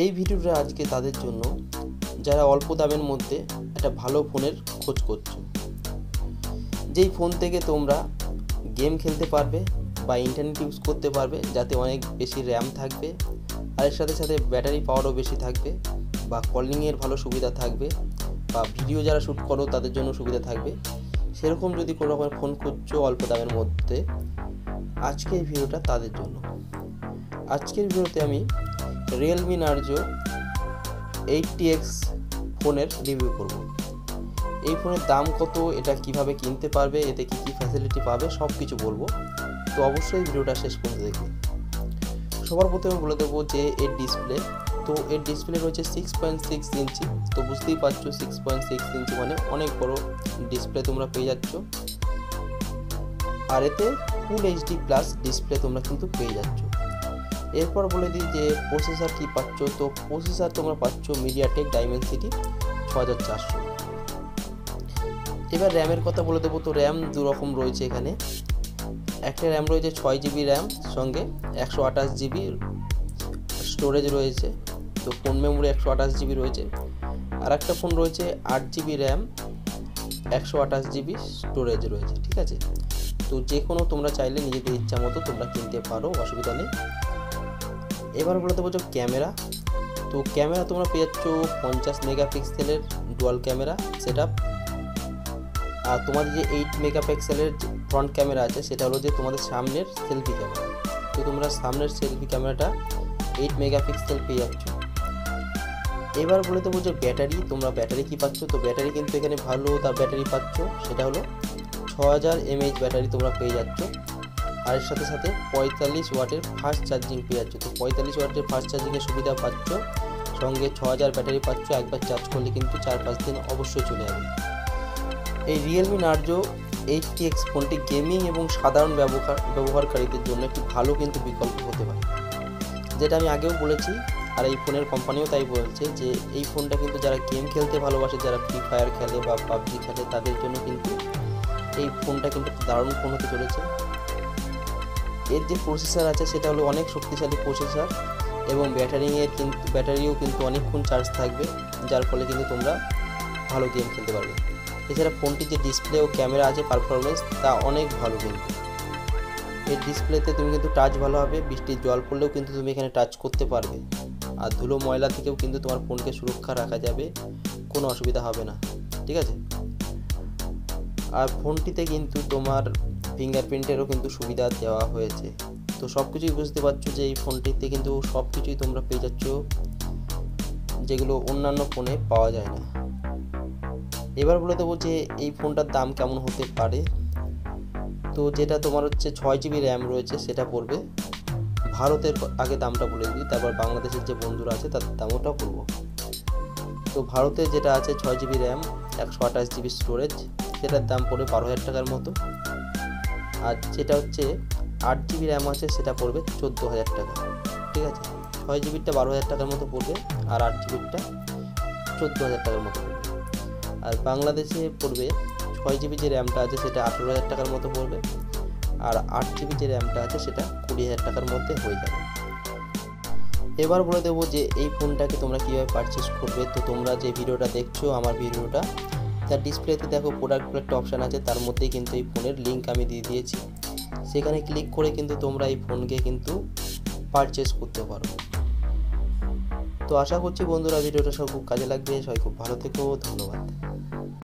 এই ভিডিওটা আজকে তাদের জন্য যারা অল্প দামের মধ্যে একটা ভালো ফোনের খোঁজ করছো, যেই ফোন থেকে তোমরা গেম খেলতে পারবে বা ইন্টারনেট ইউজ করতে পারবে, যাতে অনেক বেশি র্যাম থাকবে আর এর সাথে সাথে ব্যাটারি পাওয়ারও বেশি থাকবে, বা কলিংয়ের ভালো সুবিধা থাকবে, বা ভিডিও যারা শ্যুট করো তাদের জন্য সুবিধা থাকবে। সেরকম যদি কোনো রকমের ফোন খুঁজছো অল্প দামের মধ্যে, আজকের ভিডিওটা তাদের জন্য। আজকের ভিডিওতে আমি রিয়েলমি নার্জো 80X ফোনের রিভিউ করব। এই ফোনের দাম কত, এটা কিভাবে কিনতে পারবে, এতে কি কি ফ্যাসিলিটি পাবে, সব কিছু বলবো। তো অবশ্যই ভিডিওটা শেষ পর্যন্ত দেখবে। সবার প্রথমে বলে দেবো যে এর ডিসপ্লে, তো এর ডিসপ্লে রয়েছে 6.6 ইঞ্চি। তো বুঝতেই পারছো 6.6 ইঞ্চি মানে অনেক বড় ডিসপ্লে তোমরা পেয়ে যাচ্ছ। আর এতে ফুল এইচডি প্লাস ডিসপ্লে তোমরা কিন্তু পেয়ে যাচ্ছ। এরপর বলে দিই যে প্রসেসর কি পাচ্ছ। তো প্রসেসর তোমরা পাচ্ছ মিডিয়াটেক ডাইমেনসিটি 6400। এবার র্যামের কথা বলে দেবো। তো র্যাম দু রকম রয়েছে এখানে। একটা র্যাম রয়েছে 6GB র্যাম, সঙ্গে 128GB স্টোরেজ রয়েছে। তো ফোন মেমোরি 128GB রয়েছে। আর একটা ফোন রয়েছে 8GB র্যাম, 128GB স্টোরেজ রয়েছে, ঠিক আছে। তো যে কোনো তোমরা চাইলে নিজেদের ইচ্ছা মতো তোমরা কিনতে পারো, অসুবিধা নেই। এবার বলে দেবো যে ক্যামেরা। তো ক্যামেরা তোমরা পেয়ে যাচ্ছ 50 মেগাপিক্সেলের ডুয়াল ক্যামেরা সেটআপ। আর তোমাদের যে 8 মেগাপিক্সেলের ফ্রন্ট ক্যামেরা আছে সেটা হলো যে তোমাদের সামনের সেলফি ক্যামেরা। তো তোমরা সামনের সেলফি ক্যামেরাটা 8 মেগাপিক্সেল পেয়ে যাচ্ছ। এবার বলে দেবো যে ব্যাটারি, তোমরা ব্যাটারি কি পাচ্ছ। তো ব্যাটারি কিন্তু এখানে ভালো তার ব্যাটারি পাচ্ছ, সেটা হলো 6000 mAh ব্যাটারি তোমরা পেয়ে যাচ্ছ। আর এর সাথে সাথে 45 ওয়াটের ফাস্ট চার্জিং পেয়ে যাচ্ছ। তো 45 ওয়াটের ফাস্ট চার্জিংয়ের সুবিধা পাচ্ছ, সঙ্গে 6000 ব্যাটারি পাচ্ছ। একবার চার্জ করলে কিন্তু 4-5 দিন অবশ্যই চলে যাবে। এই রিয়েলমি নার্জো 80X ফোনটি গেমিং এবং সাধারণ ব্যবহারকারীদের জন্য একটি ভালো কিন্তু বিকল্প হতে পারে, যেটা আমি আগেও বলেছি। আর এই ফোনের কোম্পানিও তাই বলছে যে এই ফোনটা কিন্তু যারা গেম খেলতে ভালোবাসে, যারা ফ্রি ফায়ার খেলে বা পাবজি খেলে, তাদের জন্য কিন্তু এই ফোনটা কিন্তু দারুণ ফোন হতে চলেছে। এর যে প্রসেসর আছে সেটা হলো অনেক শক্তিশালী প্রসেসর, এবং ব্যাটারিও কিন্তু অনেকক্ষণ চার্জ থাকবে, যার ফলে কিন্তু তোমরা ভালো গেম খেলতে পারবে। এছাড়া ফোনটির যে ডিসপ্লে ও ক্যামেরা আছে পারফরমেন্স তা অনেক ভালো। কিন্তু এর ডিসপ্লেতে তুমি কিন্তু টাচ ভালো হবে, বৃষ্টির জল পড়লেও কিন্তু তুমি এখানে টাচ করতে পারবে। আর ধুলো ময়লা থেকেও কিন্তু তোমার ফোনকে সুরক্ষা রাখা যাবে, কোনো অসুবিধা হবে না, ঠিক আছে। আর ফোনটিতে কিন্তু তোমার ফিঙ্গারপ্রিন্টেরও কিন্তু সুবিধা দেওয়া হয়েছে। তো সব কিছুই বুঝতে পারছো যে এই ফোনটিতে কিন্তু সব কিছুই তোমরা পেয়ে যাচ্ছ, যেগুলো অন্যান্য ফোনে পাওয়া যায় না। এবার বলে দেবো যে এই ফোনটার দাম কেমন হতে পারে। তো যেটা তোমার হচ্ছে 6GB র্যাম রয়েছে সেটা পড়বে, ভারতের আগে দামটা বলে দিই, তারপর বাংলাদেশের যে বন্ধুরা আছে তার দামটাও বলবো। তো ভারতে যেটা আছে 6GB র্যাম, 128GB স্টোরেজ, সেটার দাম পড়বে 12000 টাকার মতো। আর যেটা হচ্ছে 8GB র্যাম আছে সেটা পড়বে 14000 টাকা, ঠিক আছে। 6GBটা 12000 টাকার মতো পড়বে, আর 8GBটা 14000 টাকার মতো পড়বে। আর বাংলাদেশে পড়বে 6GB যে র্যামটা আছে সেটা 18000 টাকার মতো পড়বে, আর 8GB যে র্যামটা আছে সেটা 20000 টাকার মধ্যে হয়ে যাবে। এবার বলে দেবো যে এই ফোনটাকে তোমরা কীভাবে পারচেস করবে। তো তোমরা যে ভিডিওটা দেখছো আমার ভিডিওটা, তার ডিসপ্লেতে দেখো প্রোডাক্ট বলে একটা অপশান আছে, তার মধ্যেই কিন্তু এই ফোনের লিঙ্ক আমি দিয়ে দিয়েছি। সেখানে ক্লিক করে কিন্তু তোমরা এই ফোনকে কিন্তু পারচেস করতে পারো। তো আশা করছি বন্ধুরা ভিডিওটা সব খুব কাজে লাগবে। সবাই খুব ভালো থেকো, ধন্যবাদ।